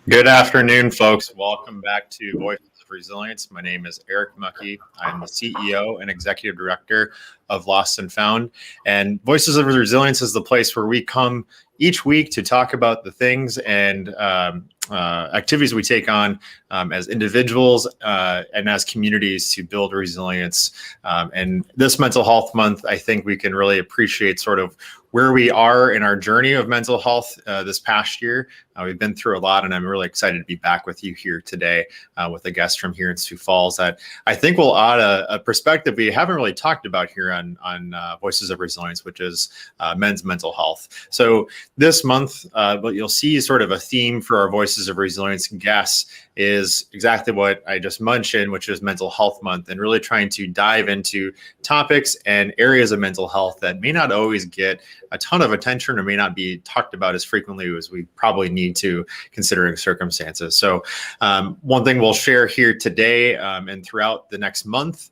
Good afternoon, folks. Welcome back to Voices of Resilience. My name is Eric Mucky. I'm the CEO and Executive Director of Lost&Found. And Voices of Resilience is the place where we come each week to talk about the things and activities we take on as individuals and as communities to build resilience. And this Mental Health Month, I think we can really appreciate sort of where we are in our journey of mental health this past year. We've been through a lot, and I'm really excited to be back with you here today with a guest from here in Sioux Falls that I think will add a perspective we haven't really talked about here on Voices of Resilience, which is men's mental health. So this month, what you'll see is sort of a theme for our Voices of Resilience guests is exactly what I just mentioned, which is Mental Health Month, and really trying to dive into topics and areas of mental health that may not always get a ton of attention or may not be talked about as frequently as we probably need to, considering circumstances. So one thing we'll share here today and throughout the next month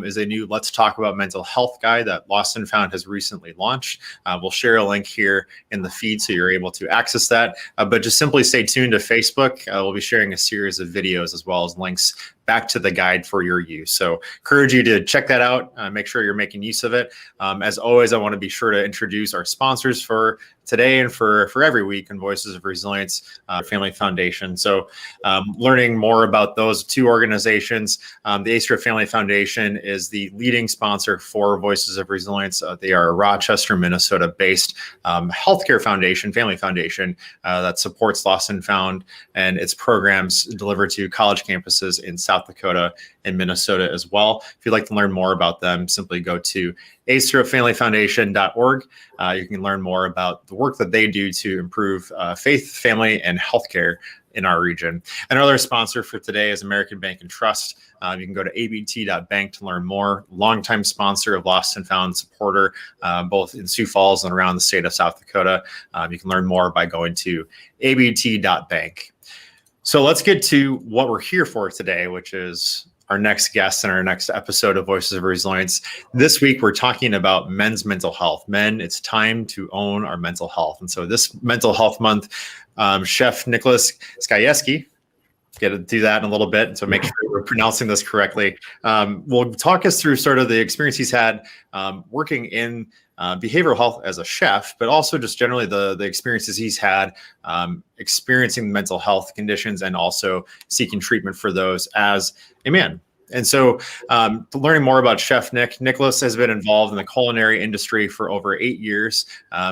is a new Let's Talk About Mental Health guide that Lost&Found has recently launched. We'll share a link here in the feed so you're able to access that, but just simply stay tuned to Facebook. We'll be sharing a series of videos as well as links back to the guide for your use. So encourage you to check that out. Make sure you're making use of it. As always, I want to be sure to introduce our sponsors for today and for every week in Voices of Resilience, Family Foundation. So learning more about those two organizations, the ASTRA Family Foundation is the leading sponsor for Voices of Resilience. They are a Rochester, Minnesota-based healthcare foundation, family foundation that supports Lost&Found and its programs delivered to college campuses in South Dakota and Minnesota as well. If you'd like to learn more about them, simply go to astrafamilyfoundation.org. You can learn more about the work that they do to improve faith, family, and healthcare in our region. Another sponsor for today is American Bank and Trust. You can go to abt.bank to learn more. Longtime sponsor of Lost&Found, supporter both in Sioux Falls and around the state of South Dakota. You can learn more by going to abt.bank. So let's get to what we're here for today, which is our next guest and our next episode of Voices of Resilience. This week, we're talking about men's mental health. Men, it's time to own our mental health. And so this Mental Health Month, Chef Nicholas Skajewski, get to do that in a little bit, so make sure we're pronouncing this correctly, will talk us through sort of the experience he's had working in behavioral health as a chef, but also just generally the experiences he's had experiencing mental health conditions and also seeking treatment for those as a man. And so learning more about Chef Nicholas has been involved in the culinary industry for over 8 years.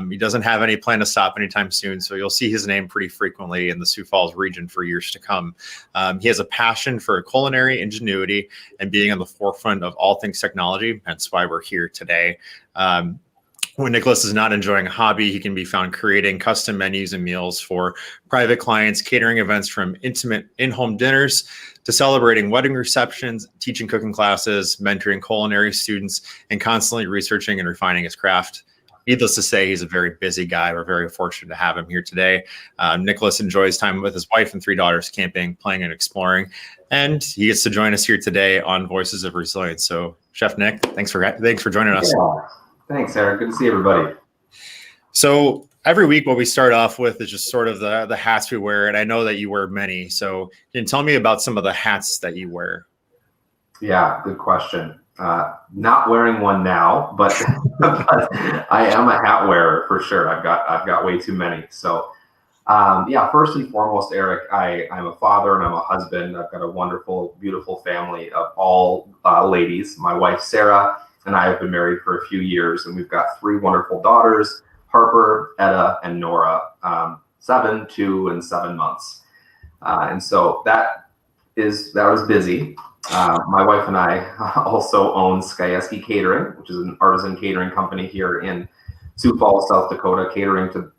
He doesn't have any plan to stop anytime soon, so you'll see his name pretty frequently in the Sioux Falls region for years to come. He has a passion for culinary ingenuity and being on the forefront of all things technology. That's why we're here today. When Nicholas is not enjoying a hobby, he can be found creating custom menus and meals for private clients, catering events from intimate in-home dinners to celebrating wedding receptions, teaching cooking classes, mentoring culinary students, and constantly researching and refining his craft. Needless to say, he's a very busy guy. We're very fortunate to have him here today. Nicholas enjoys time with his wife and 3 daughters camping, playing, and exploring. And he gets to join us here today on Voices of Resilience. So, Chef Nick, thanks for joining us. Yeah. Thanks, Eric. Good to see everybody. So every week, what we start off with is just sort of the hats we wear. And I know that you wear many. So can you tell me about some of the hats that you wear? Yeah, good question. Not wearing one now, but, but I am a hat wearer for sure. I've got way too many. So yeah, first and foremost, Eric, I'm a father and I'm a husband. I've got a wonderful, beautiful family of all ladies. My wife, Sarah, and I have been married for a few years, and we've got 3 wonderful daughters, Harper, Etta, and Nora, 7, 2, and 7 months. And so that was busy. My wife and I also own Skajewski Catering, which is an artisan catering company here in Sioux Falls, South Dakota, catering to,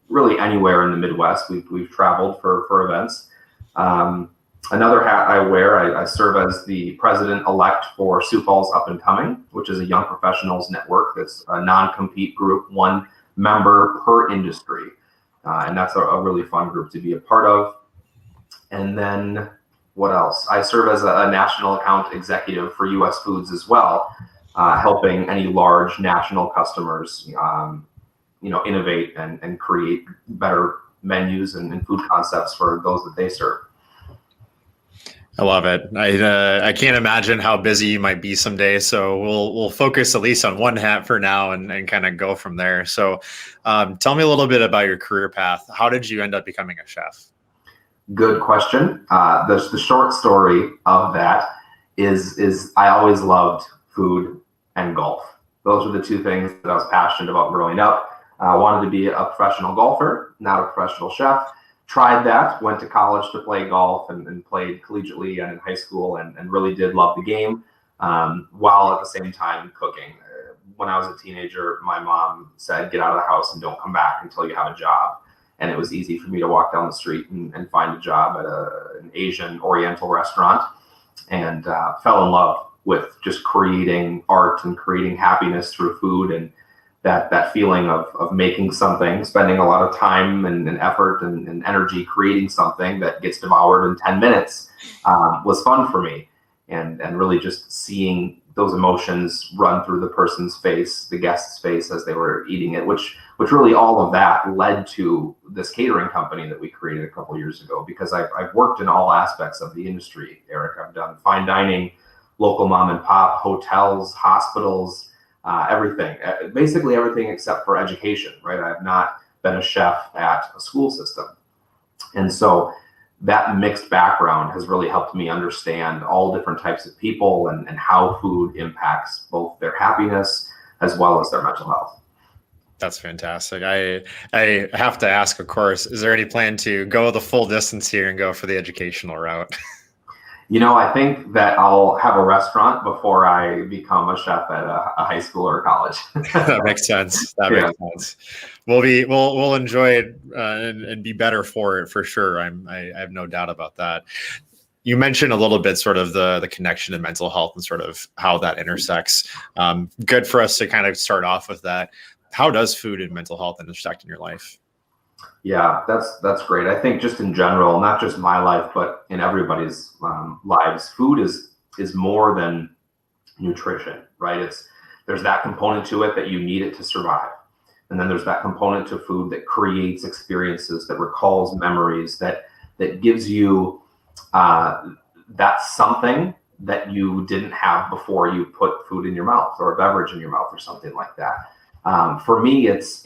really anywhere in the Midwest. We've traveled for events. Another hat I wear, I serve as the president-elect for Sioux Falls Up and Coming, which is a young professionals network that's a non-compete group, 1 member per industry. And that's a really fun group to be a part of. And then what else? I serve as a national account executive for US Foods as well, helping any large national customers, innovate and create better menus and food concepts for those that they serve. I love it. I can't imagine how busy you might be someday. So we'll focus at least on one hat for now and kind of go from there. So tell me a little bit about your career path. How did you end up becoming a chef? Good question. The short story of that is I always loved food and golf. Those were the two things that I was passionate about growing up. I wanted to be a professional golfer, not a professional chef. Tried that, went to college to play golf and played collegiately and in high school and really did love the game, while at the same time cooking. When I was a teenager, my mom said, get out of the house and don't come back until you have a job. And it was easy for me to walk down the street and find a job at an Asian Oriental restaurant, and fell in love with just creating art and creating happiness through food, and that feeling of making something, spending a lot of time and effort and energy creating something that gets devoured in 10 minutes was fun for me. And really just seeing those emotions run through the person's face, the guest's face as they were eating it, which really all of that led to this catering company that we created a couple years ago, because I've worked in all aspects of the industry, Eric. I've done fine dining, local mom and pop, hotels, hospitals, everything, basically everything except for education, right? I have not been a chef at a school system. And so that mixed background has really helped me understand all different types of people and how food impacts both their happiness as well as their mental health. That's fantastic. I have to ask, of course, is there any plan to go the full distance here and go for the educational route? I think that I'll have a restaurant before I become a chef at a high school or college. That makes sense. Makes sense. We'll enjoy it and be better for it for sure. I have no doubt about that. You mentioned a little bit sort of the connection to mental health and sort of how that intersects. Good for us to kind of start off with that. How does food and mental health intersect in your life? Yeah, that's great. I think just in general, not just my life, but in everybody's lives, food is more than nutrition, right? There's that component to it that you need it to survive. And then there's that component to food that creates experiences, that recalls memories, that gives you that something that you didn't have before you put food in your mouth or a beverage in your mouth or something like that. For me, it's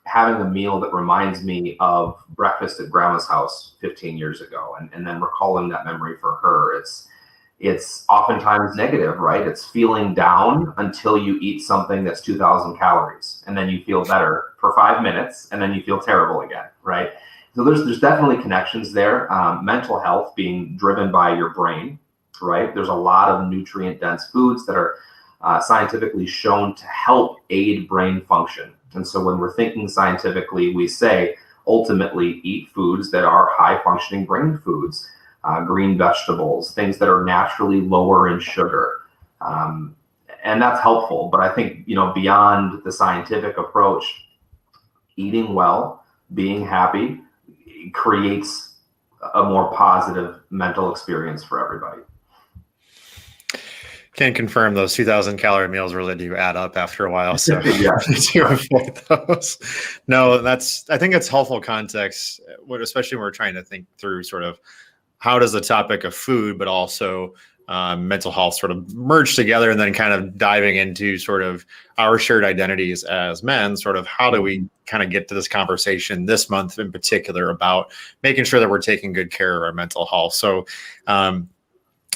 having a meal that reminds me of breakfast at grandma's house 15 years ago, and then recalling that memory for her. It's oftentimes negative, right? It's feeling down until you eat something that's 2,000 calories, and then you feel better for 5 minutes, and then you feel terrible again, right? So there's definitely connections there. Mental health being driven by your brain, right? There's a lot of nutrient-dense foods that are scientifically shown to help aid brain function. And so when we're thinking scientifically, we say ultimately eat foods that are high functioning brain foods, green vegetables, things that are naturally lower in sugar. And that's helpful. But I think, beyond the scientific approach, eating well, being happy creates a more positive mental experience for everybody. Can confirm those 2,000 calorie meals really do add up after a while. So Yeah. to avoid those. No, I think it's helpful context, especially when we're trying to think through sort of how does the topic of food, but also mental health sort of merge together, and then kind of diving into sort of our shared identities as men, sort of how do we kind of get to this conversation this month in particular about making sure that we're taking good care of our mental health. So,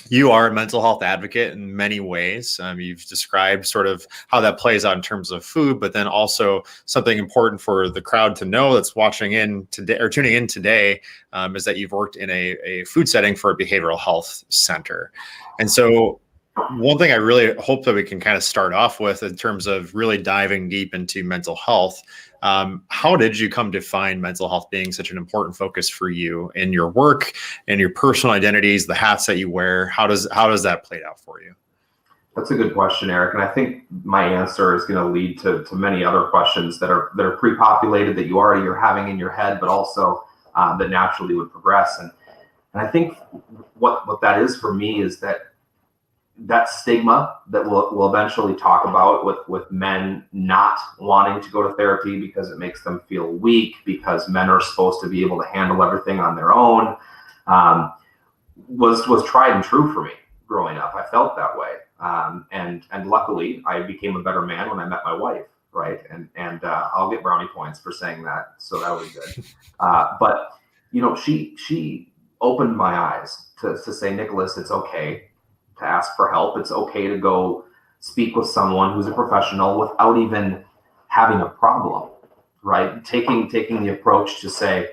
you are a mental health advocate in many ways. You've described sort of how that plays out in terms of food, but then also something important for the crowd to know that's watching in today or tuning in today is that you've worked in a food setting for a behavioral health center. And so one thing I really hope that we can kind of start off with in terms of really diving deep into mental health. How did you come to find mental health being such an important focus for you in your work and your personal identities, the hats that you wear? How does that play out for you? That's a good question, Eric. And I think my answer is going to lead to many other questions that are pre-populated that you already are having in your head, but also that naturally would progress. And I think what that is for me is that that stigma that we'll eventually talk about with men not wanting to go to therapy because it makes them feel weak, because men are supposed to be able to handle everything on their own, was tried and true for me growing up. I felt that way. And luckily I became a better man when I met my wife. Right. And I'll get brownie points for saying that. So that'll be good. But she opened my eyes to say, Nicholas, it's okay to ask for help. It's okay to go speak with someone who's a professional without even having a problem, right? Taking the approach to say,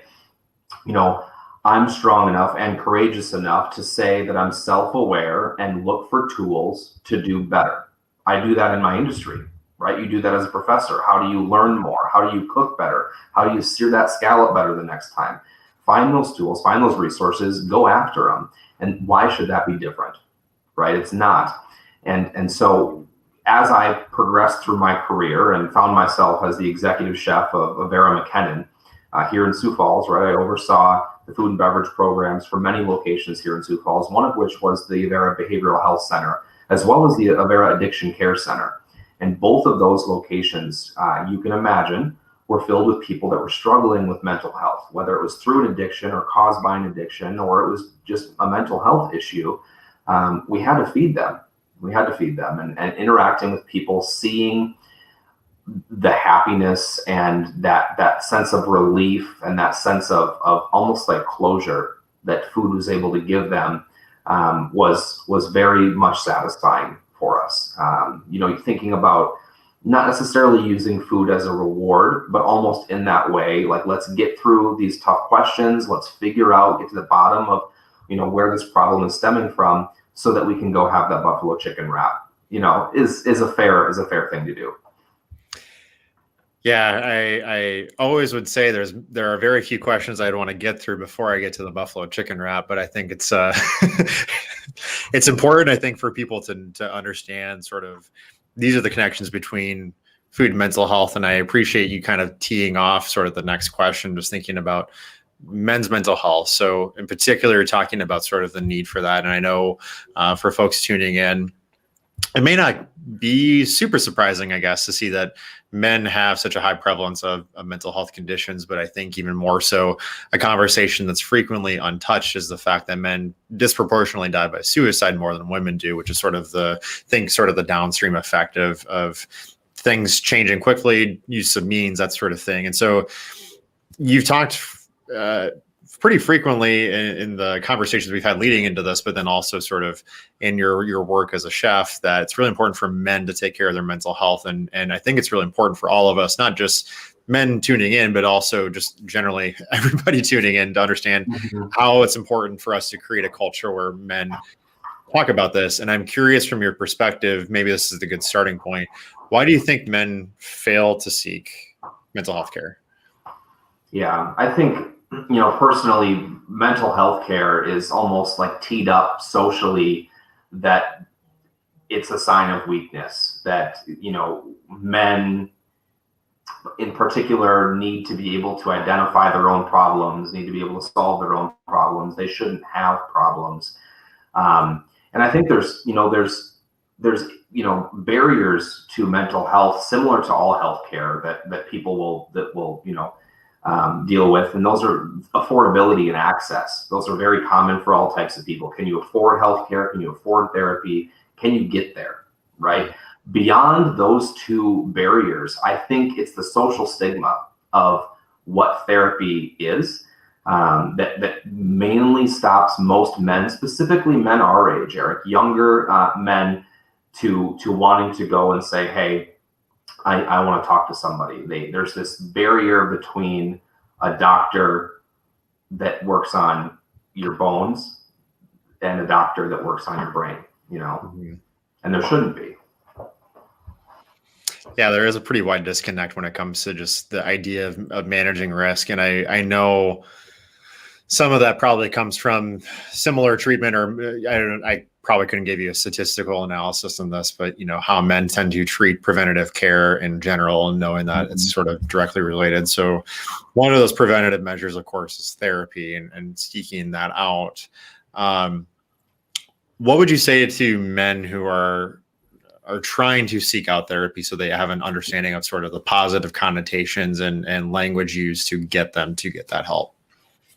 I'm strong enough and courageous enough to say that I'm self-aware and look for tools to do better. I do that in my industry, right? You do that as a professor. How do you learn more? How do you cook better? How do you sear that scallop better the next time? Find those tools, find those resources, go after them. And why should that be different? Right? It's not. And so as I progressed through my career and found myself as the executive chef of Avera McKinnon here in Sioux Falls, right? I oversaw the food and beverage programs for many locations here in Sioux Falls, one of which was the Avera Behavioral Health Center, as well as the Avera Addiction Care Center. And both of those locations, you can imagine, were filled with people that were struggling with mental health, whether it was through an addiction or caused by an addiction, or it was just a mental health issue. We had to feed them. And interacting with people, seeing the happiness and that sense of relief and that sense of almost like closure that food was able to give them was very much satisfying for us. Thinking about not necessarily using food as a reward, but almost in that way, like, let's get through these tough questions. Let's get to the bottom of, where this problem is stemming from, so that we can go have that buffalo chicken wrap, is a fair thing to do. Yeah, I always would say there are very few questions I'd want to get through before I get to the buffalo chicken wrap, but I think it's it's important, I think, for people to understand sort of these are the connections between food and mental health. And I appreciate you kind of teeing off sort of the next question, just thinking about men's mental health. So in particular, you're talking about sort of the need for that. And I know for folks tuning in, it may not be super surprising, I guess, to see that men have such a high prevalence of mental health conditions. But I think even more so, a conversation that's frequently untouched is the fact that men disproportionately die by suicide more than women do, which is sort of the downstream effect of things changing quickly, use of means, that sort of thing. And so you've talked pretty frequently in the conversations we've had leading into this, but then also sort of in your work as a chef, that it's really important for men to take care of their mental health. And I think it's really important for all of us, not just men tuning in, but also just generally everybody tuning in, to understand how it's important for us to create a culture where men talk about this. And I'm curious, from your perspective, maybe this is the good starting point. Why do you think men fail to seek mental health care? Yeah, I think, personally, mental health care is almost like teed up socially that it's a sign of weakness, that, men in particular need to be able to identify their own problems, need to be able to solve their own problems. They shouldn't have problems. And I think there's barriers to mental health similar to all healthcare that people will deal with, and those are affordability and access. Those are very common for all types of people. Can you afford healthcare? Can you afford therapy? Can you get there? Right? Beyond those two barriers, I think it's the social stigma of what therapy is that mainly stops most men, specifically men our age, Eric, younger men, to wanting to go and say, hey, I want to talk to somebody. There's this barrier between a doctor that works on your bones and a doctor that works on your brain, and there shouldn't be. Yeah, there is a pretty wide disconnect when it comes to just the idea of managing risk. And I know some of that probably comes from similar treatment, or I probably couldn't give you a statistical analysis on this, but how men tend to treat preventative care in general, and knowing that it's sort of directly related. So one of those preventative measures, of course, is therapy and seeking that out. What would you say to men who are trying to seek out therapy so they have an understanding of sort of the positive connotations and language used to get them to get that help?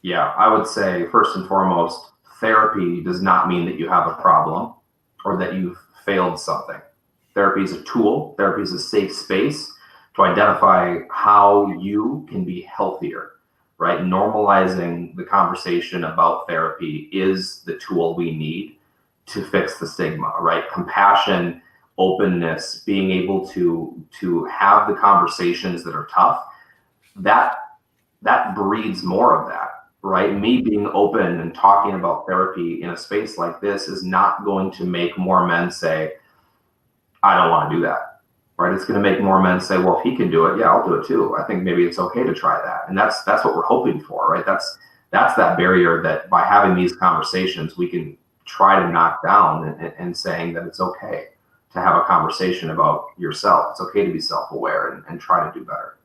Yeah, I would say first and foremost, therapy does not mean that you have a problem or that you've failed something. Therapy is a tool, therapy is a safe space to identify how you can be healthier, right? Normalizing the conversation about therapy is the tool we need to fix the stigma, right? Compassion, openness, being able to have the conversations that are tough, that breeds more of that, right? Me being open and talking about therapy in a space like this is not going to make more men say, I don't want to do that, right? It's going to make more men say, well, if he can do it, yeah, I'll do it too. I think maybe it's okay to try that. And that's what we're hoping for, right? That's that barrier that by having these conversations, we can try to knock down and saying that it's okay to have a conversation about yourself. It's okay to be self-aware and try to do better.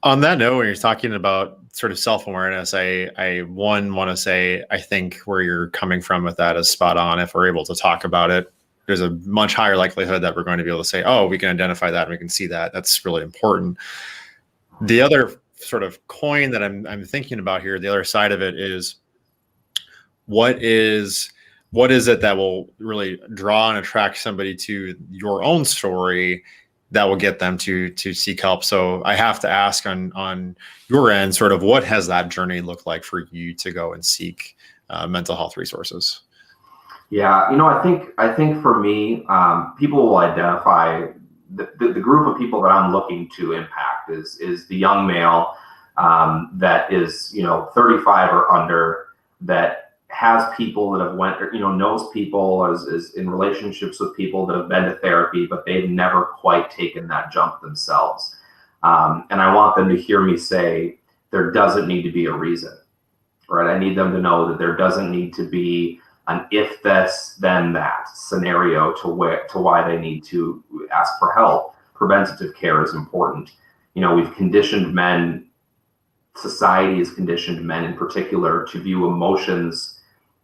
On that note, when you're talking about sort of self-awareness, I want to say, I think where you're coming from with that is spot on. If we're able to talk about it, there's a much higher likelihood that we're going to be able to say, oh, we can identify that and we can see that. That's really important. The other sort of coin that I'm thinking about here, the other side of it is what is it that will really draw and attract somebody to your own story that will get them to seek help? So I have to ask on your end, sort of what has that journey looked like for you to go and seek mental health resources? Yeah, I think for me, people will identify the group of people that I'm looking to impact is the young male that is 35 or under, that has people that have went, knows people, is in relationships with people that have been to therapy, but they've never quite taken that jump themselves. And I want them to hear me say there doesn't need to be a reason, right? I need them to know that there doesn't need to be an if this then that scenario to why they need to ask for help. Preventative care is important. We've conditioned men, society has conditioned men in particular to view emotions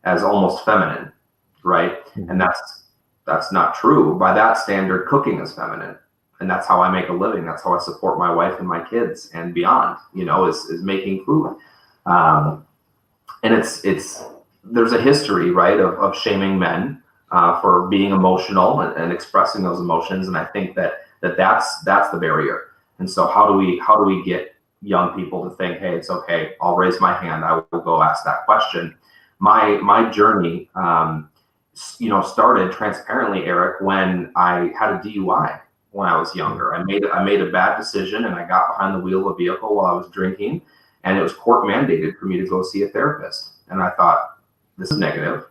as almost feminine, right? Mm-hmm. And that's not true. By that standard, cooking is feminine. And that's how I make a living. That's how I support my wife and my kids and beyond, is making food. And there's a history, right, of shaming men for being emotional and expressing those emotions. And I think that's the barrier. And so how do we get young people to think, hey, it's okay, I'll raise my hand, I will go ask that question. My journey, started transparently, Eric, when I had a DUI when I was younger. I made a bad decision and I got behind the wheel of a vehicle while I was drinking, and it was court mandated for me to go see a therapist. And I thought, this is negative.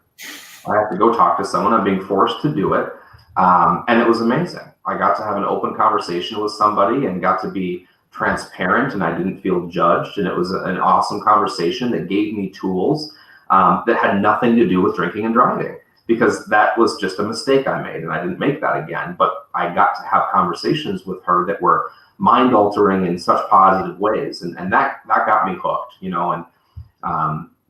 I have to go talk to someone. I'm being forced to do it. And it was amazing. I got to have an open conversation with somebody and got to be transparent, and I didn't feel judged. And it was an awesome conversation that gave me tools that had nothing to do with drinking and driving, because that was just a mistake I made and I didn't make that again. But I got to have conversations with her that were mind altering in such positive ways. And that got me hooked, and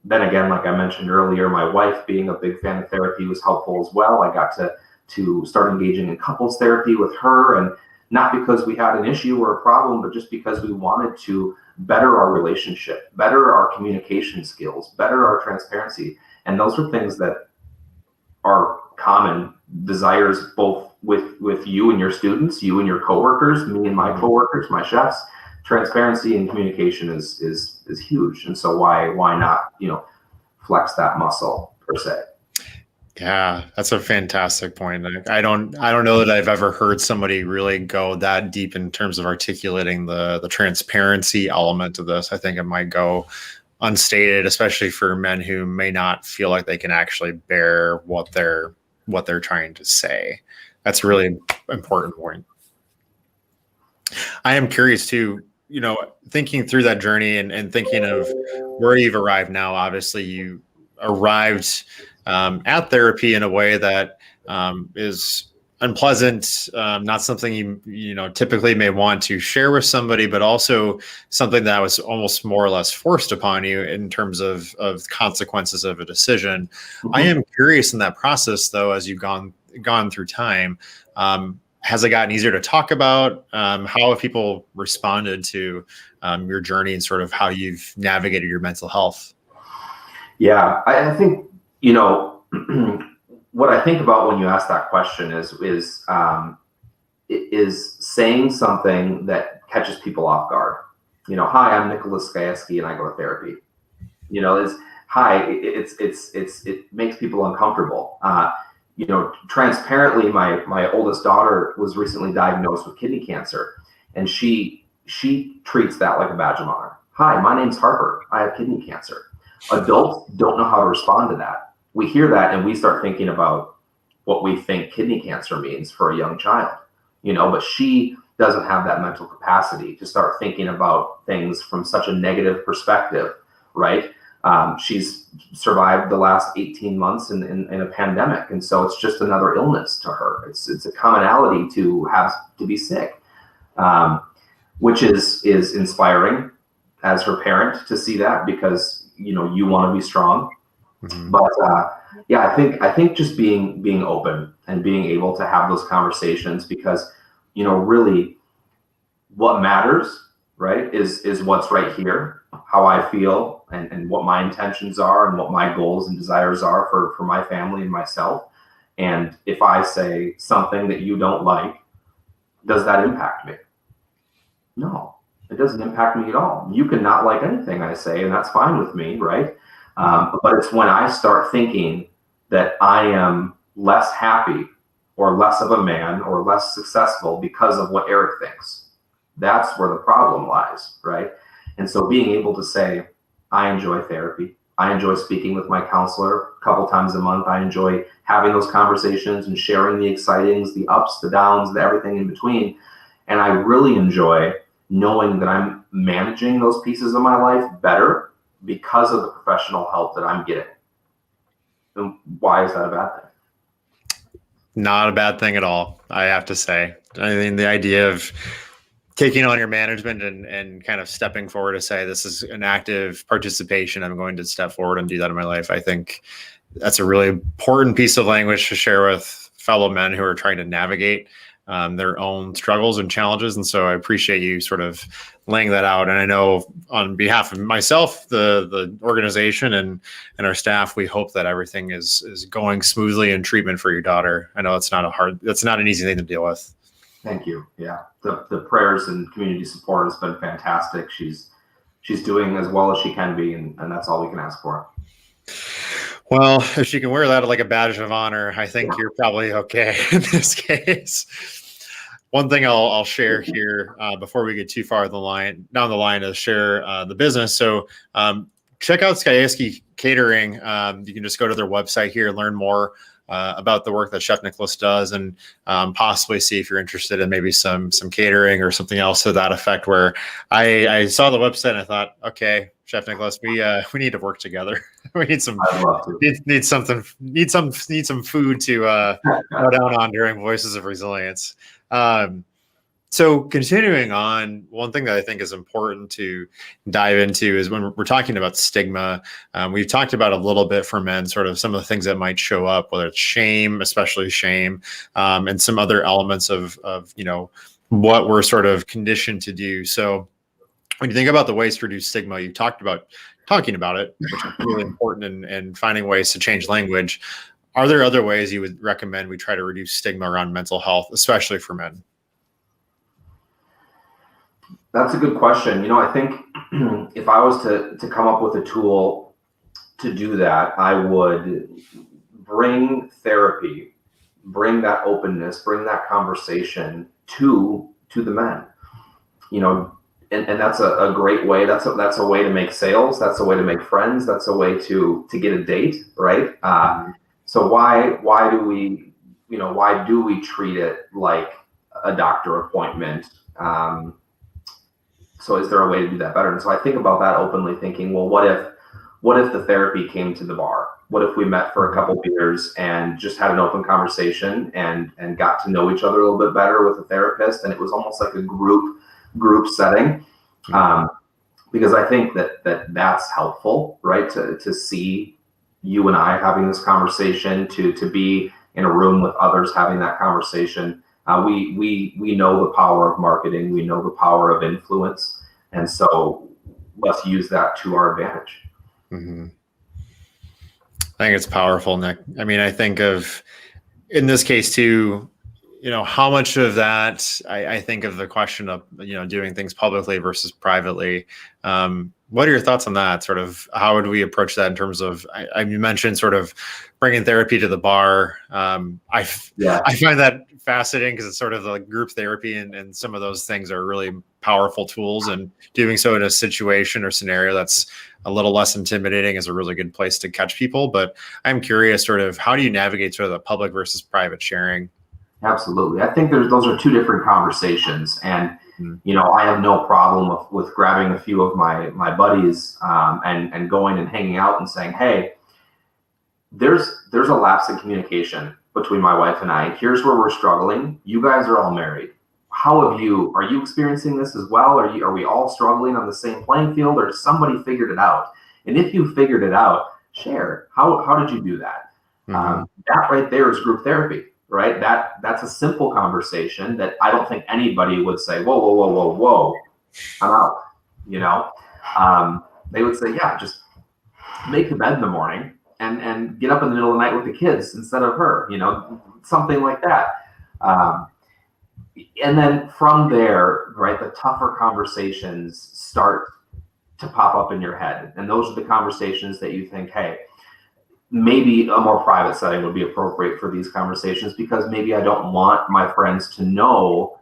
then again, like I mentioned earlier, my wife being a big fan of therapy was helpful as well. I got to start engaging in couples therapy with her, and not because we had an issue or a problem, but just because we wanted to better our relationship, better our communication skills, better our transparency. And those are things that are common desires, both with you and your students, you and your coworkers, me and my coworkers, my chefs. Transparency and communication is huge. And so why not, flex that muscle per se. Yeah, that's a fantastic point. I don't know that I've ever heard somebody really go that deep in terms of articulating the transparency element of this. I think it might go unstated, especially for men who may not feel like they can actually bear what they're trying to say. That's a really important point. I am curious too, thinking through that journey and thinking of where you've arrived now. Obviously, you arrived at therapy in a way that is unpleasant, not something you typically may want to share with somebody, but also something that was almost more or less forced upon you in terms of consequences of a decision. Mm-hmm. I am curious in that process, though, as you've gone through time, has it gotten easier to talk about? How have people responded to your journey and sort of how you've navigated your mental health? Yeah, I think, what I think about when you ask that question is saying something that catches people off guard. Hi, I'm Nicholas Skajewski and I go to therapy. It makes people uncomfortable. Transparently, my oldest daughter was recently diagnosed with kidney cancer, and she treats that like a badge of honor. Hi, my name's Harper. I have kidney cancer. Adults don't know how to respond to that. We hear that and we start thinking about what we think kidney cancer means for a young child, but she doesn't have that mental capacity to start thinking about things from such a negative perspective, right? She's survived the last 18 months in a pandemic. And so it's just another illness to her. It's a commonality to be sick, which is inspiring as her parent to see that, because, you want to be strong. Mm-hmm. But I think just being open and being able to have those conversations, because really what matters, right, is what's right here, how I feel and what my intentions are and what my goals and desires are for my family and myself. And if I say something that you don't like, does that impact me? No, it doesn't impact me at all. You can not like anything I say, and that's fine with me, right? But it's when I start thinking that I am less happy or less of a man or less successful because of what Eric thinks. That's where the problem lies, right? And so being able to say, I enjoy therapy. I enjoy speaking with my counselor a couple times a month. I enjoy having those conversations and sharing the excitings, the ups, the downs, everything in between. And I really enjoy knowing that I'm managing those pieces of my life better because of the professional help that I'm getting. And why is that a bad thing? Not a bad thing at all, I have to say. I mean, the idea of taking on your management and kind of stepping forward to say, this is an active participation, I'm going to step forward and do that in my life. I think that's a really important piece of language to share with fellow men who are trying to navigate their own struggles and challenges. And so I appreciate you sort of laying that out. And I know on behalf of myself, the organization and our staff, we hope that everything is going smoothly in treatment for your daughter. I know that's not an easy thing to deal with. Thank you. Yeah. The prayers and community support has been fantastic. She's doing as well as she can be, and that's all we can ask for. Well, if she can wear that like a badge of honor, I think you're probably okay in this case. One thing I'll share here before we get too far down the line is share the business. So check out Skajewski Catering. You can just go to their website here, learn more about the work that Chef Nicholas does, and possibly see if you're interested in maybe some catering or something else to that effect. Where I saw the website and I thought, okay, Chef Nicholas, we need to work together. We need some food to go down on during Voices of Resilience. So continuing on, one thing that I think is important to dive into is when we're talking about stigma. We've talked about a little bit for men, sort of some of the things that might show up, whether it's shame, especially shame, and some other elements of what we're sort of conditioned to do. So when you think about the ways to reduce stigma, you talked about talking about it, which is really important, and finding ways to change language. Are there other ways you would recommend we try to reduce stigma around mental health, especially for men? That's a good question. I think if I was to come up with a tool to do that, I would bring therapy, bring that openness, bring that conversation to the men. And that's a great way. That's a way to make sales. That's a way to make friends. That's a way to get a date, right? So why do we treat it like a doctor appointment? So is there a way to do that better? And so I think about that openly, thinking, well, what if the therapy came to the bar? What if we met for a couple beers and just had an open conversation and got to know each other a little bit better with a therapist, and it was almost like a group setting. Because I think that's helpful, right? To see you and I having this conversation, to be in a room with others having that conversation. We know the power of marketing. We know the power of influence. And so let's use that to our advantage. Mm-hmm. I think it's powerful, Nick. I mean, I think of, in this case too, how much of that, I think of the question of, doing things publicly versus privately. What are your thoughts on that? Sort of, how would we approach that in terms of, you mentioned sort of bringing therapy to the bar. I find that fascinating because it's sort of like group therapy, and some of those things are really powerful tools, and doing so in a situation or scenario that's a little less intimidating is a really good place to catch people. But I'm curious, sort of, how do you navigate sort of the public versus private sharing? Absolutely. I think those are two different conversations. And, I have no problem with grabbing a few of my buddies and going and hanging out and saying, hey, there's a lapse in communication between my wife and I. Here's where we're struggling. You guys are all married. Are you experiencing this as well? Are we all struggling on the same playing field, or somebody figured it out? And if you figured it out, share. How did you do that? That right there is group therapy. Right? That's a simple conversation that I don't think anybody would say, whoa, I'm out. They would say, yeah, just make the bed in the morning and get up in the middle of the night with the kids instead of her, something like that. And then from there, right, the tougher conversations start to pop up in your head. And those are the conversations that you think, hey, maybe a more private setting would be appropriate for these conversations, because maybe I don't want my friends to know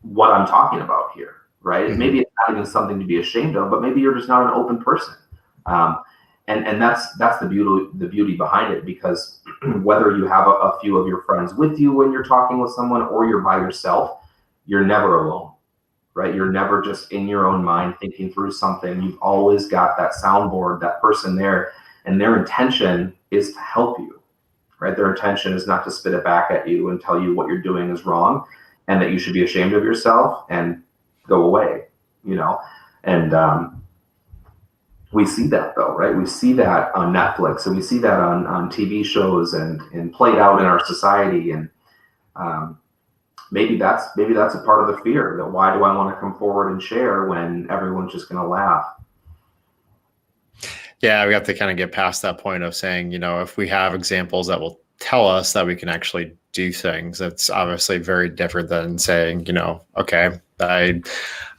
what I'm talking about here, right? Mm-hmm. Maybe it's not even something to be ashamed of, but maybe you're just not an open person. And that's the beauty behind it, because whether you have a few of your friends with you when you're talking with someone, or you're by yourself, you're never alone, right? You're never just in your own mind thinking through something. You've always got that soundboard, that person there. And their intention is to help you, right? Their intention is not to spit it back at you and tell you what you're doing is wrong and that you should be ashamed of yourself and go away, And we see that though, right? We see that on Netflix, and we see that on TV shows and played out in our society. And maybe that's a part of the fear, that why do I want to come forward and share when everyone's just going to laugh? Yeah, we have to kind of get past that point of saying, if we have examples that will tell us that we can actually do things, it's obviously very different than saying, okay, I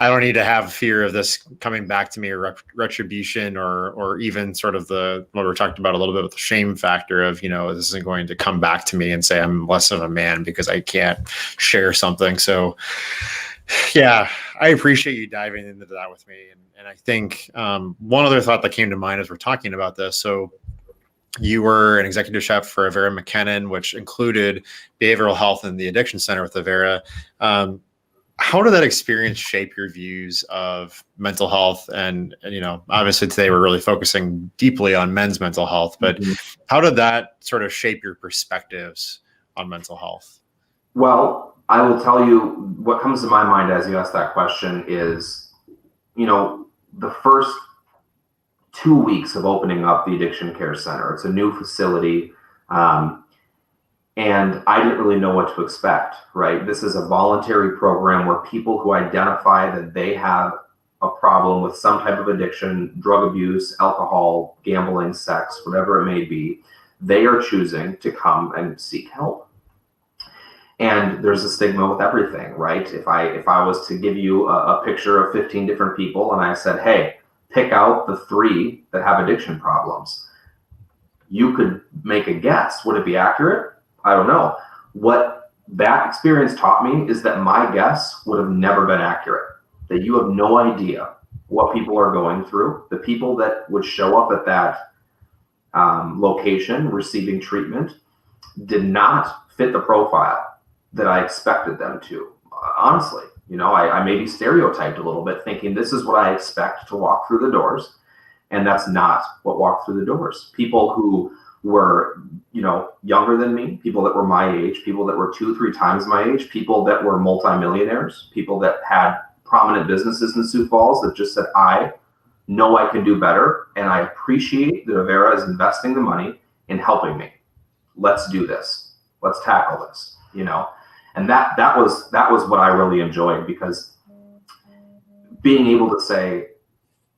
don't need to have fear of this coming back to me, or retribution, or even sort of what we're talking about a little bit with the shame factor of, this isn't going to come back to me and say I'm less of a man because I can't share something. So yeah, I appreciate you diving into that with me. And I think one other thought that came to mind as we're talking about this. So you were an executive chef for Avera McKinnon, which included behavioral health and the addiction center with Avera. How did that experience shape your views of mental health? And obviously today we're really focusing deeply on men's mental health, but how did that sort of shape your perspectives on mental health? Well, I will tell you what comes to my mind as you ask that question is, the first 2 weeks of opening up the Addiction Care Center. It's a new facility. And I didn't really know what to expect, right? This is a voluntary program where people who identify that they have a problem with some type of addiction, drug abuse, alcohol, gambling, sex, whatever it may be, they are choosing to come and seek help. And there's a stigma with everything, right? If I was to give you a picture of 15 different people and I said, hey, pick out the 3 that have addiction problems, you could make a guess. Would it be accurate? I don't know. What that experience taught me is that my guess would have never been accurate, that you have no idea what people are going through. The people that would show up at that location receiving treatment did not fit the profile that I expected them to. Honestly, I maybe stereotyped a little bit, thinking this is what I expect to walk through the doors. And that's not what walked through the doors. People who were, younger than me, people that were my age, people that were 2-3 times my age, people that were multimillionaires, people that had prominent businesses in Sioux Falls that just said, I know I can do better, and I appreciate that Avera is investing the money in helping me. Let's do this. Let's tackle this, And that was what I really enjoyed, because being able to say,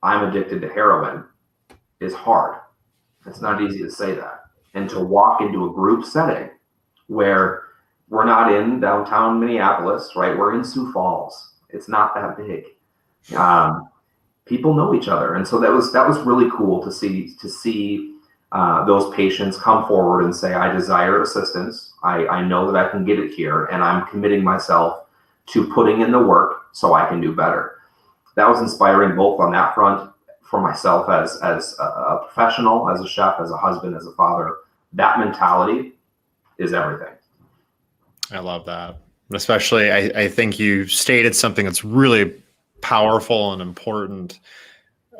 I'm addicted to heroin is hard. It's not easy to say that. And to walk into a group setting where we're not in downtown Minneapolis, right? We're in Sioux Falls. It's not that big. People know each other. And so that was really cool to see those patients come forward and say, I desire assistance. I know that I can get it here, and I'm committing myself to putting in the work so I can do better. That was inspiring both on that front for myself as a professional, as a chef, as a husband, as a father. That mentality is everything. I love that. Especially, I think you stated something that's really powerful and important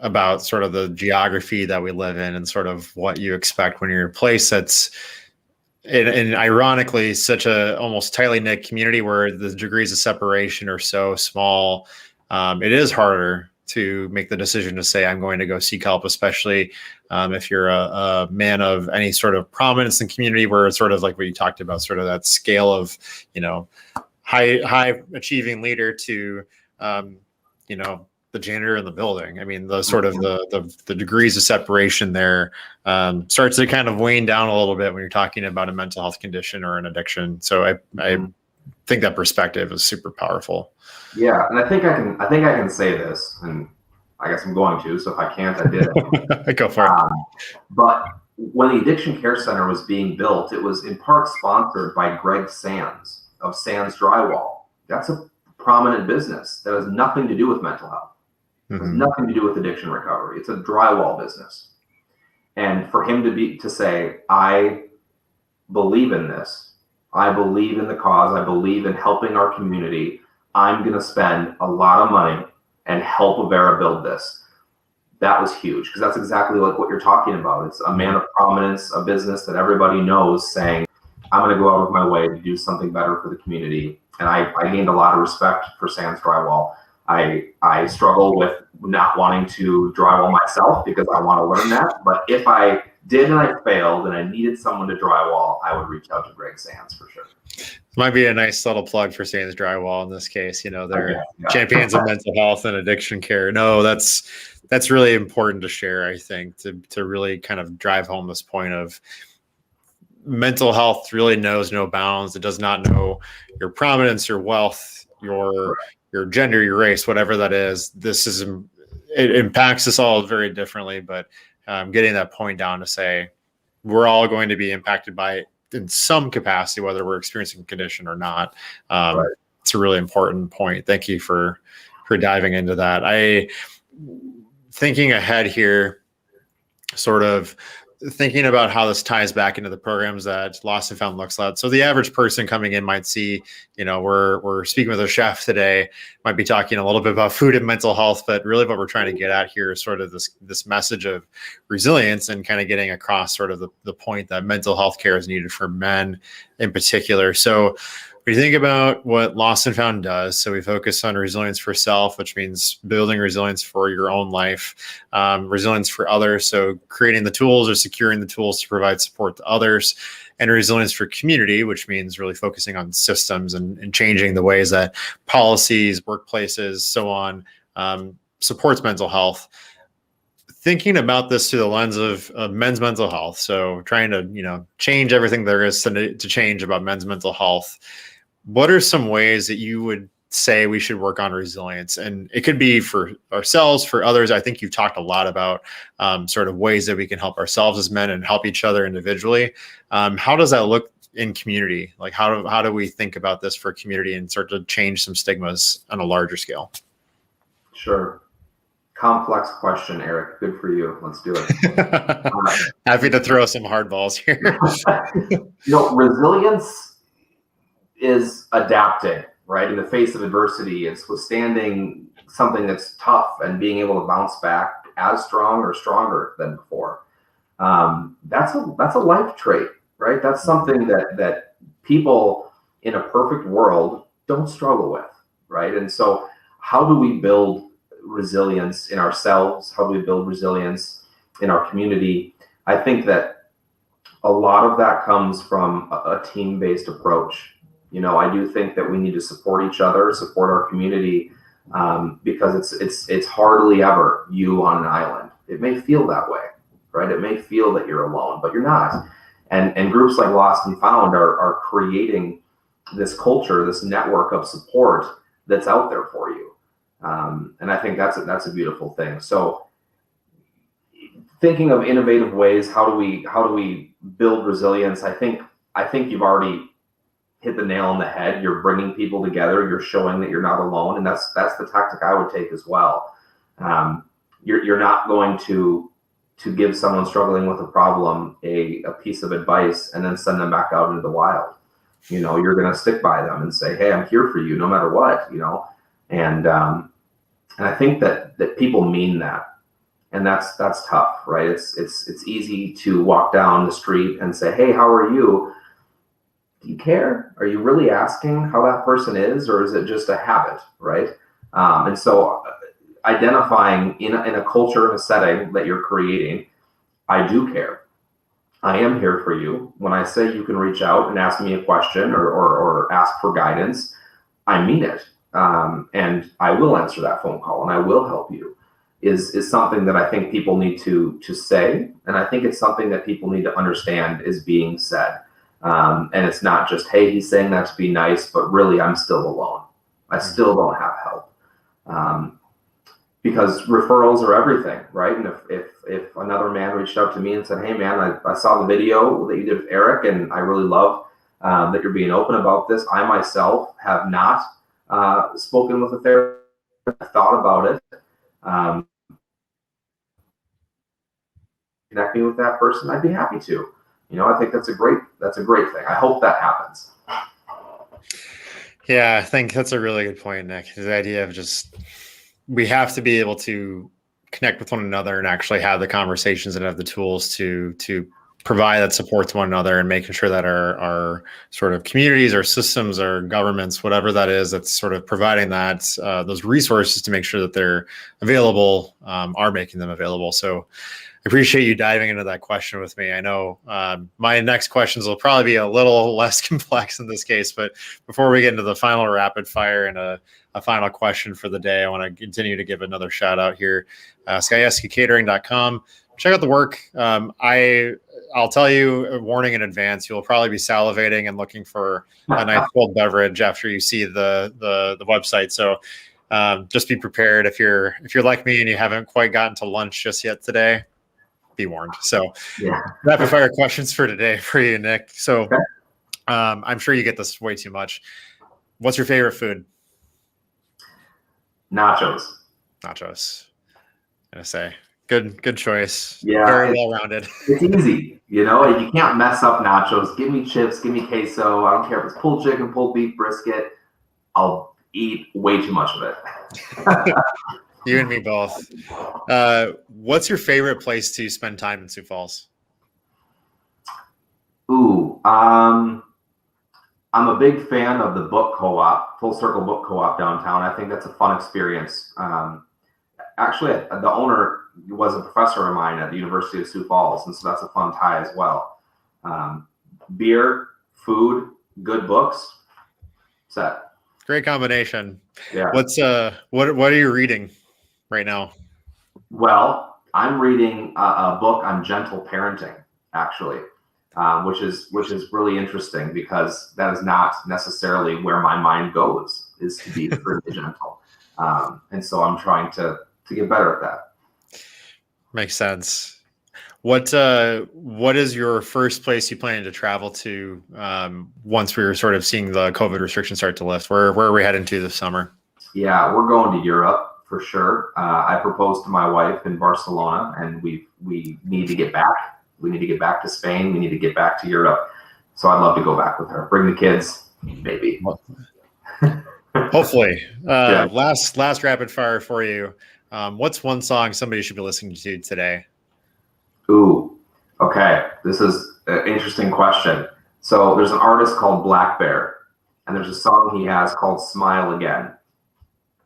about sort of the geography that we live in and sort of what you expect when you're in a place that's, and ironically, such a almost tightly knit community where the degrees of separation are so small. It is harder to make the decision to say, I'm going to go seek help, especially if you're a man of any sort of prominence in community, where it's sort of like what you talked about, sort of that scale of, high achieving leader to, the janitor in the building. I mean, the sort of the degrees of separation there starts to kind of wane down a little bit when you're talking about a mental health condition or an addiction. So I think that perspective is super powerful. Yeah, and I think I can say this, and I guess I'm going to. So if I can't, I did. Go for it. But when the Addiction Care Center was being built, it was in part sponsored by Greg Sands of Sands Drywall. That's a prominent business that has nothing to do with mental health. It has nothing to do with addiction recovery. It's a drywall business. And for him to say, I believe in this. I believe in the cause. I believe in helping our community. I'm going to spend a lot of money and help Avera build this. That was huge, because that's exactly like what you're talking about. It's a man of prominence, a business that everybody knows, saying, I'm going to go out of my way to do something better for the community. And I gained a lot of respect for Sands Drywall. I struggle with not wanting to drywall myself because I want to learn that. But if I did and I failed and I needed someone to drywall, I would reach out to Greg Sands for sure. Might be a nice subtle plug for Sands Drywall in this case. They're champions of mental health and addiction care. No, that's really important to share, I think, to really kind of drive home this point of mental health really knows no bounds. It does not know your prominence, your wealth, your gender, your race, whatever that is. It impacts us all very differently, but getting that point down to say we're all going to be impacted by it in some capacity, whether we're experiencing a condition or not. Right. It's a really important point. Thank you for diving into that. Thinking ahead here, sort of thinking about how this ties back into the programs that Lost and Found looks at. So the average person coming in might see, we're speaking with a chef today, might be talking a little bit about food and mental health, but really what we're trying to get at here is sort of this message of resilience and kind of getting across sort of the point that mental health care is needed for men in particular. So when you think about what Lost and Found does, so we focus on resilience for self, which means building resilience for your own life, resilience for others, so creating the tools or securing the tools to provide support to others, and resilience for community, which means really focusing on systems and changing the ways that policies, workplaces, so on, supports mental health. Thinking about this through the lens of men's mental health, so trying to change everything there is to change about men's mental health. What are some ways that you would say we should work on resilience? And it could be for ourselves, for others. I think you've talked a lot about sort of ways that we can help ourselves as men and help each other individually. How does that look in community? Like how do we think about this for community and start to change some stigmas on a larger scale? Sure. Complex question, Eric. Good for you. Let's do it. Happy to throw some hardballs here. Resilience is adapting, right? In the face of adversity, it's withstanding something that's tough and being able to bounce back as strong or stronger than before. That's a life trait, right? That's something that people in a perfect world don't struggle with, right? And so how do we build resilience in ourselves? How do we build resilience in our community? I think that a lot of that comes from a team-based approach. I do think that we need to support each other, support our community, because it's hardly ever you on an island. It may feel that way, right? It may feel that you're alone, but you're not. And groups like Lost and Found are creating this culture, this network of support that's out there for you. And I think that's a beautiful thing. So thinking of innovative ways, how do we build resilience? I think you've already hit the nail on the head. You're bringing people together. You're showing that you're not alone. And that's the tactic I would take as well. You're not going to give someone struggling with a problem a piece of advice and then send them back out into the wild. You're going to stick by them and say, hey, I'm here for you no matter what, and I think that people mean that. And that's tough, right? It's easy to walk down the street and say, hey, how are you? Do you care? Are you really asking how that person is, or is it just a habit, right? And so identifying in a culture, in a setting that you're creating, I do care. I am here for you. When I say you can reach out and ask me a question or ask for guidance, I mean it. And I will answer that phone call and I will help you is something that I think people need to say. And I think it's something that people need to understand is being said. And it's not just, hey, he's saying that to be nice, but really I'm still alone. I still don't have help. Because referrals are everything, right? And if another man reached out to me and said, hey man, I saw the video that you did with Eric and I really love that you're being open about this. I myself have not spoken with a therapist. I thought about it. Connect me with that person, I'd be happy to. I think that's a great thing. I hope that happens. Yeah, I think that's a really good point, Nick. The idea of just, we have to be able to connect with one another and actually have the conversations and have the tools to provide that support to one another and making sure that our sort of communities, our systems, our governments, whatever that is, that's sort of providing that those resources to make sure that they're available, are making them available. So I appreciate you diving into that question with me. I know my next questions will probably be a little less complex in this case, but before we get into the final rapid fire and a final question for the day, I want to continue to give another shout out here. Skajewskicatering.com. Check out the work. I'll tell you, a warning in advance, you'll probably be salivating and looking for a nice cold beverage after you see the website. So just be prepared. If you're like me and you haven't quite gotten to lunch just yet today, be warned. So Yeah. rapid fire questions for today for you, Nick. So I'm sure you get this way too much. What's your favorite food? Nachos. I'm gonna say good choice. Yeah, very well rounded. It's easy, you can't mess up nachos. Give me chips, give me queso. I don't care if it's pulled chicken, pulled beef, brisket. I'll eat way too much of it. You and me both. What's your favorite place to spend time in Sioux Falls? Ooh, I'm a big fan of the book co-op, Full Circle Book Co-op downtown. I think that's a fun experience. Actually, the owner was a professor of mine at the University of Sioux Falls, and so that's a fun tie as well. Beer, food, good books, set. Great combination. Yeah. What are you reading right now? Well, I'm reading a book on gentle parenting, actually. Which is really interesting because that is not necessarily where my mind goes, is to be really gentle. And so I'm trying to get better at that. Makes sense. What is your first place you plan to travel to once we were sort of seeing the COVID restrictions start to lift? Where are we heading to this summer? Yeah, we're going to Europe for sure. I proposed to my wife in Barcelona, and we need to get back. We need to get back to Spain. We need to get back to Europe. So I'd love to go back with her. Bring the kids, maybe. Hopefully. Yeah. Last rapid fire for you. What's one song somebody should be listening to today? Ooh, okay. This is an interesting question. So there's an artist called Black Bear, and there's a song he has called Smile Again.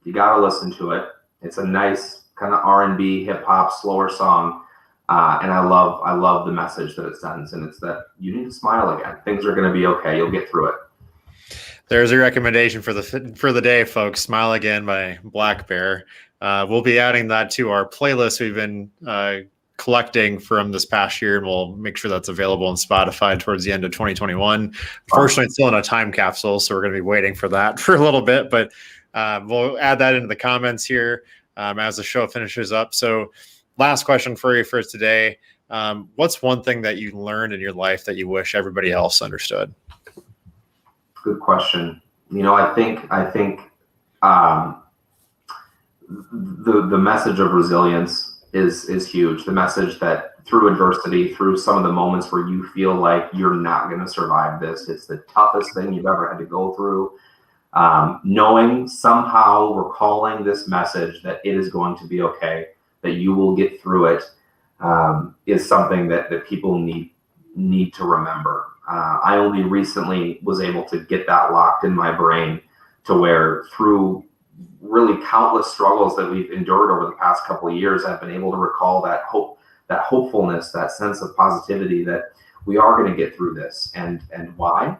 You got to listen to it. It's a nice kind of R&B, hip hop, slower song. And I love the message that it sends. And it's that you need to smile again. Things are going to be okay. You'll get through it. There's a recommendation for the day, folks. Smile Again by Black Bear. We'll be adding that to our playlist we've been collecting from this past year, and we'll make sure that's available on Spotify towards the end of 2021. Unfortunately, it's still in a time capsule, so we're going to be waiting for that for a little bit, but we'll add that into the comments here as the show finishes up. So last question for you for today. What's one thing that you learned in your life that you wish everybody else understood? Good question. I think the message of resilience is huge. The message that through adversity, through some of the moments where you feel like you're not going to survive this, it's the toughest thing you've ever had to go through. Knowing somehow, recalling this message that it is going to be okay, that you will get through it, is something that people need to remember. I only recently was able to get that locked in my brain to where through really countless struggles that we've endured over the past couple of years, I've been able to recall that hope, that hopefulness, that sense of positivity that we are going to get through this. And why?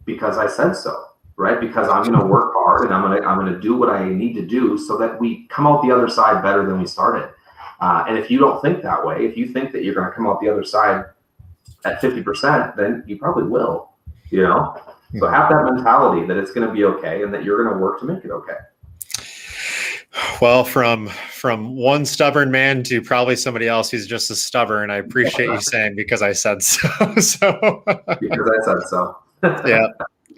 Because I said so, right? Because I'm going to work hard and I'm going to do what I need to do so that we come out the other side better than we started. And if you don't think that way, if you think that you're going to come out the other side at 50%, then you probably will, So have that mentality that it's going to be okay and that you're going to work to make it okay. Well, from one stubborn man to probably somebody else who's just as stubborn, I appreciate you saying because I said so. Because I said so. Yeah,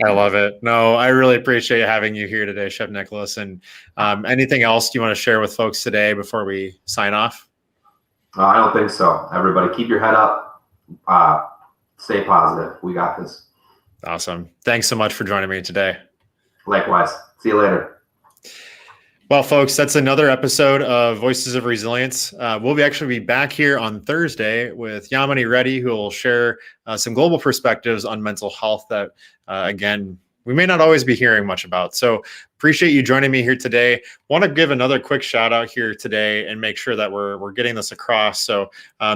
I love it. No, I really appreciate having you here today, Chef Nicholas. And anything else you want to share with folks today before we sign off? I don't think so. Everybody, keep your head up. Stay positive. We got this. Awesome. Thanks so much for joining me today. Likewise. See you later. Well, folks, that's another episode of Voices of Resilience. We'll actually be back here on Thursday with Yamini Reddy, who will share some global perspectives on mental health that, again, we may not always be hearing much about. So appreciate you joining me here today. Want to give another quick shout out here today and make sure that we're getting this across. So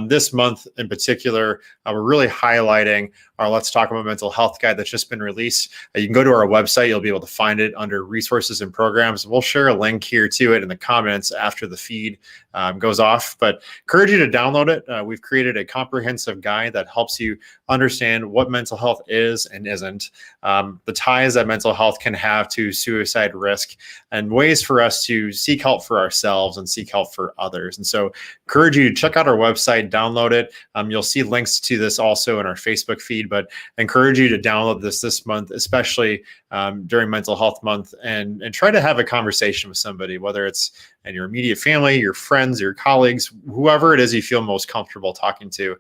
this month in particular, we're really highlighting our Let's Talk About Mental Health guide that's just been released. You can go to our website. You'll be able to find it under resources and programs. We'll share a link here to it in the comments after the feed goes off. But encourage you to download it. We've created a comprehensive guide that helps you understand what mental health is and isn't, the ties that mental health can have to suicide risk, and ways for us to seek help for ourselves and seek help for others. And so encourage you to check out our website, download it. You'll see links to this also in our Facebook feed, but encourage you to download this month, especially during Mental Health Month, and try to have a conversation with somebody, whether it's in your immediate family, your friends, your colleagues, whoever it is you feel most comfortable talking to.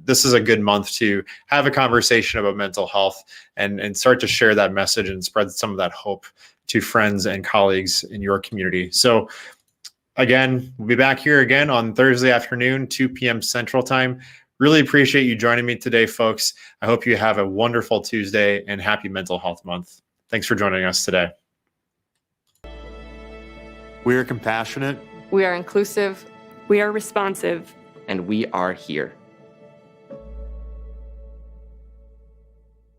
This is a good month to have a conversation about mental health and start to share that message and spread some of that hope to friends and colleagues in your community. So again, we'll be back here again on Thursday afternoon, 2 p.m. Central Time. Really appreciate you joining me today, folks. I hope you have a wonderful Tuesday and happy Mental Health Month. Thanks for joining us today. We are compassionate. We are inclusive. We are responsive. And we are here.